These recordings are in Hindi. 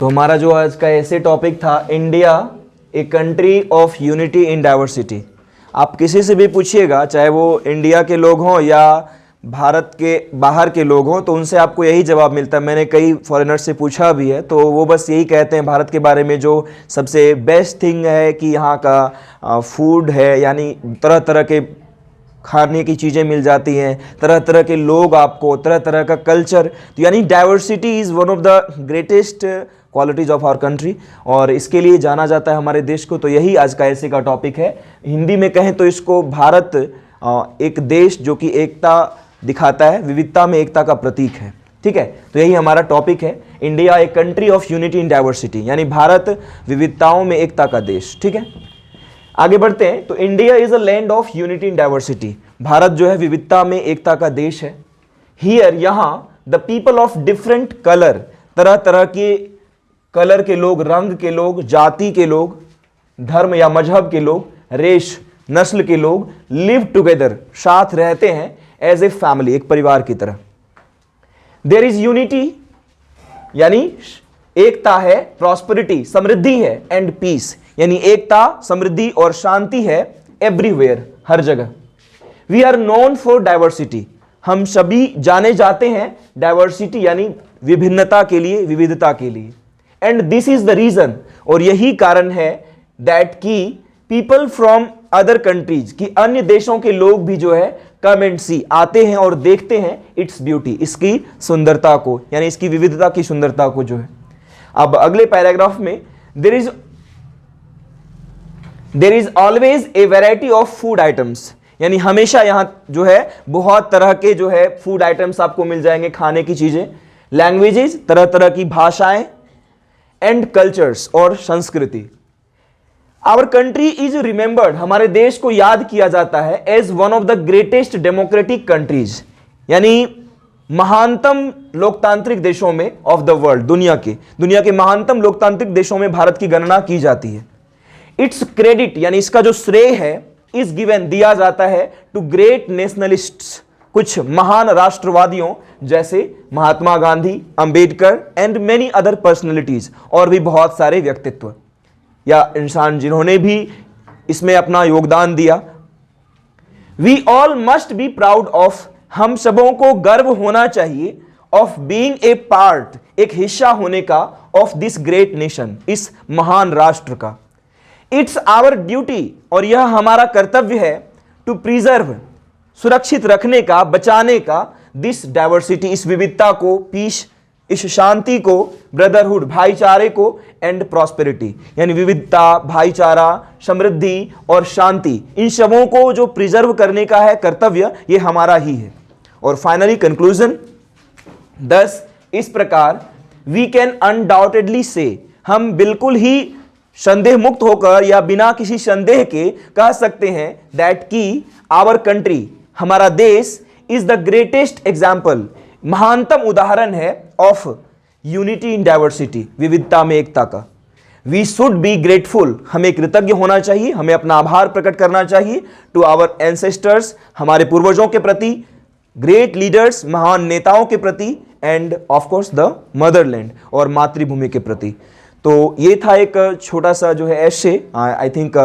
तो हमारा जो आज का ऐसे टॉपिक था, India a country of unity in diversity. आप किसी से भी पूछिएगा, चाहे वो इंडिया के लोग हों या भारत के बाहर के लोग हों, तो उनसे आपको यही जवाब मिलता है। मैंने कई फॉरेनर्स से पूछा भी है, तो वो बस यही कहते हैं भारत के बारे में, जो सबसे बेस्ट थिंग है कि यहाँ का फूड है, यानी तरह तरह के खाने की चीज़ें मिल जाती हैं, तरह तरह के लोग, आपको तरह तरह का कल्चर। तो यानी diversity is one of the greatest qualities of our country, और इसके लिए जाना जाता है हमारे देश को। तो यही आज का ऐसे का टॉपिक है। हिंदी में कहें तो इसको भारत एक देश जो कि एकता दिखाता है, विविधता में एकता का प्रतीक है। ठीक है, तो यही हमारा टॉपिक है, India a country of unity in diversity, यानी भारत विविधताओं में एकता का देश। ठीक है, आगे बढ़ते हैं। तो India is a land of unity in diversity, Bharat जो है विविधता में एकता का देश है। हियर, यहाँ the people of different colour, तरह तरह के कलर के लोग, रंग के लोग, जाति के लोग, धर्म या मजहब के लोग, रेश नस्ल के लोग, लिव टुगेदर, साथ रहते हैं, एज ए फैमिली, एक परिवार की तरह। देयर इज यूनिटी, यानी एकता है, प्रॉस्पेरिटी, समृद्धि है, एंड पीस, यानी एकता, समृद्धि और शांति है, एवरीवेयर, हर जगह। We are known for diversity, हम सभी जाने जाते हैं डाइवर्सिटी यानी विभिन्नता के लिए, विविधता के लिए। And this is the reason, और यही कारण है, दैट की पीपल फ्रॉम अदर कंट्रीज, कि अन्य देशों के लोग भी जो है कम एंड सी, आते हैं और देखते हैं इट्स ब्यूटी, इसकी सुंदरता को, यानी इसकी विविधता की सुंदरता को जो है। अब अगले पैराग्राफ में, there is always a variety of food items, यानी हमेशा यहां जो है बहुत तरह के जो है फूड आइटम्स आपको मिल जाएंगे, खाने की चीजें। लैंग्वेजेस, तरह तरह की भाषाएं, एंड कल्चर्स, और संस्कृति। आवर कंट्री इज रिमेंबर्ड, हमारे देश को याद किया जाता है, as one of the greatest democratic countries, यानी महानतम लोकतांत्रिक देशों में ऑफ द वर्ल्ड, दुनिया के महानतम लोकतांत्रिक देशों में भारत की गणना की जाती है। इट्स क्रेडिट, यानी इसका जो श्रेय है, इज गिवन, दिया जाता है, टू ग्रेट नेशनलिस्ट्स, कुछ महान राष्ट्रवादियों जैसे Mahatma Gandhi, Ambedkar, and many other personalities, और भी बहुत सारे व्यक्तित्व या इंसान जिन्होंने भी इसमें अपना योगदान दिया। We all must be proud of, हम सबों को गर्व होना चाहिए, ऑफ बीइंग ए पार्ट, एक हिस्सा होने का, ऑफ दिस ग्रेट नेशन, इस महान राष्ट्र का। इट्स आवर ड्यूटी, और यह हमारा कर्तव्य है, टू प्रिजर्व, सुरक्षित रखने का, बचाने का, दिस डाइवर्सिटी, इस विविधता को, पीस, इस शांति को, ब्रदरहुड, भाईचारे को, एंड प्रॉस्पेरिटी, यानी विविधता, भाईचारा, समृद्धि और शांति, इन सबों को जो प्रिजर्व करने का है कर्तव्य, ये हमारा ही है। और फाइनली कंक्लूजन, दस इस प्रकार वी कैन अनडाउटेडली से, हम बिल्कुल ही संदेह मुक्त होकर या बिना किसी संदेह के कह सकते हैं, दैट की आवर कंट्री, हमारा देश, इज द ग्रेटेस्ट एग्जाम्पल, महानतम उदाहरण है, ऑफ यूनिटी इन डाइवर्सिटी, विविधता में एकता का। वी शुड बी ग्रेटफुल, हमें कृतज्ञ होना चाहिए, हमें अपना आभार प्रकट करना चाहिए, टू आवर एंसेस्टर्स, हमारे पूर्वजों के प्रति, ग्रेट लीडर्स, महान नेताओं के प्रति, end of course the Motherland, और मातृभूमि के प्रति। तो ये था एक छोटा सा जो है ऐसे, आई थिंक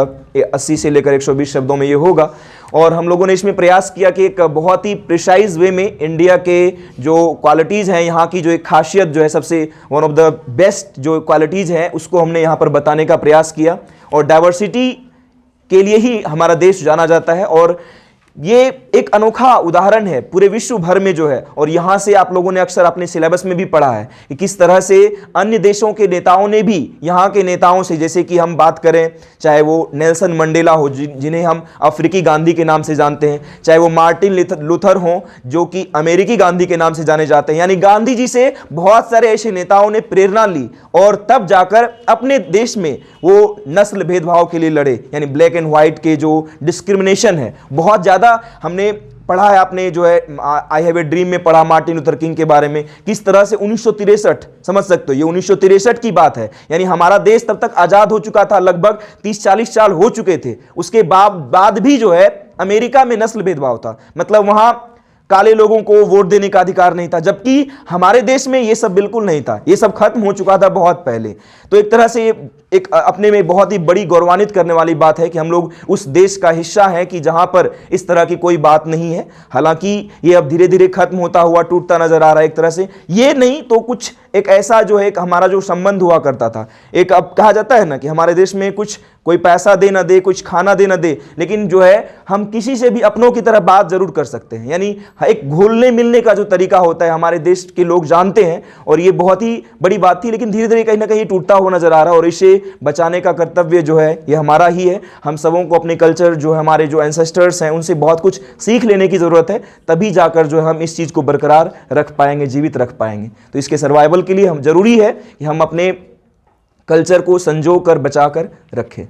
80 से लेकर 120 शब्दों में ये होगा, और हम लोगों ने इसमें प्रयास किया कि एक बहुत ही प्रिसाइज वे में इंडिया के जो क्वालिटीज़ हैं, यहाँ की जो एक खासियत जो है, सबसे वन ऑफ द बेस्ट जो क्वालिटीज़ हैं, उसको हमने यहाँ पर बताने का प्रयास किया। और डाइवर्सिटी के लिए ही हमारा देश जाना जाता है, और ये एक अनोखा उदाहरण है पूरे विश्व भर में जो है। और यहाँ से आप लोगों ने अक्सर अपने सिलेबस में भी पढ़ा है कि किस तरह से अन्य देशों के नेताओं ने भी यहाँ के नेताओं से, जैसे कि हम बात करें, चाहे वो नेल्सन मंडेला हो, जिन्हें हम अफ्रीकी गांधी के नाम से जानते हैं, चाहे वो मार्टिन लूथर हो, जो कि अमेरिकी गांधी के नाम से जाने जाते हैं, यानी गांधी जी से बहुत सारे ऐसे नेताओं ने प्रेरणा ली, और तब जाकर अपने देश में वो नस्ल भेदभाव के लिए लड़े, यानी ब्लैक एंड व्हाइट के जो डिस्क्रिमिनेशन है बहुत ज़्यादा हमने पढ़ा है। आपने जो है आई हैव ए ड्रीम में पढ़ा मार्टिन लूथर किंग के बारे में, किस तरह से 1963, समझ सकते हो, ये 1963 की बात है, यानी हमारा देश तब तक आज़ाद हो चुका था, लगभग 30-40 साल हो चुके थे। उसके बाद भी जो है अमेरिका में नस्ल भेदभाव था, मतलब वहाँ काले लोगों को वोट देने का अधिकार नहीं था, जबकि हमारे देश में ये सब बिल्कुल नहीं था, ये सब खत्म हो चुका था बहुत पहले। तो एक तरह से एक अपने में बहुत ही बड़ी गौरवान्वित करने वाली बात है कि हम लोग उस देश का हिस्सा हैं कि जहां पर इस तरह की कोई बात नहीं है। हालांकि ये अब धीरे धीरे खत्म होता हुआ टूटता नजर आ रहा है एक तरह से। ये नहीं तो कुछ एक ऐसा जो है हमारा जो संबंध हुआ करता था, एक अब कहा जाता है ना कि हमारे देश में कुछ कोई पैसा दे ना दे, कुछ खाना दे ना दे, लेकिन जो है हम किसी से भी अपनों की तरह बात जरूर कर सकते हैं। यानी एक घुलने मिलने का जो तरीका होता है हमारे देश के लोग जानते हैं, और ये बहुत ही बड़ी बात थी, लेकिन धीरे धीरे कहीं ना कहीं टूटता हुआ नजर आ रहा है। और इसे बचाने का कर्तव्य जो है ये हमारा ही है। हम सबों को अपने कल्चर जो हमारे जो एंसेस्टर्स हैं उनसे बहुत कुछ सीख लेने की जरूरत है, तभी जाकर जो है हम इस चीज को बरकरार रख पाएंगे, जीवित रख पाएंगे। तो इसके सर्वाइवल के लिए हम जरूरी है कि हम अपने कल्चर को संजो कर बचा कर रखें।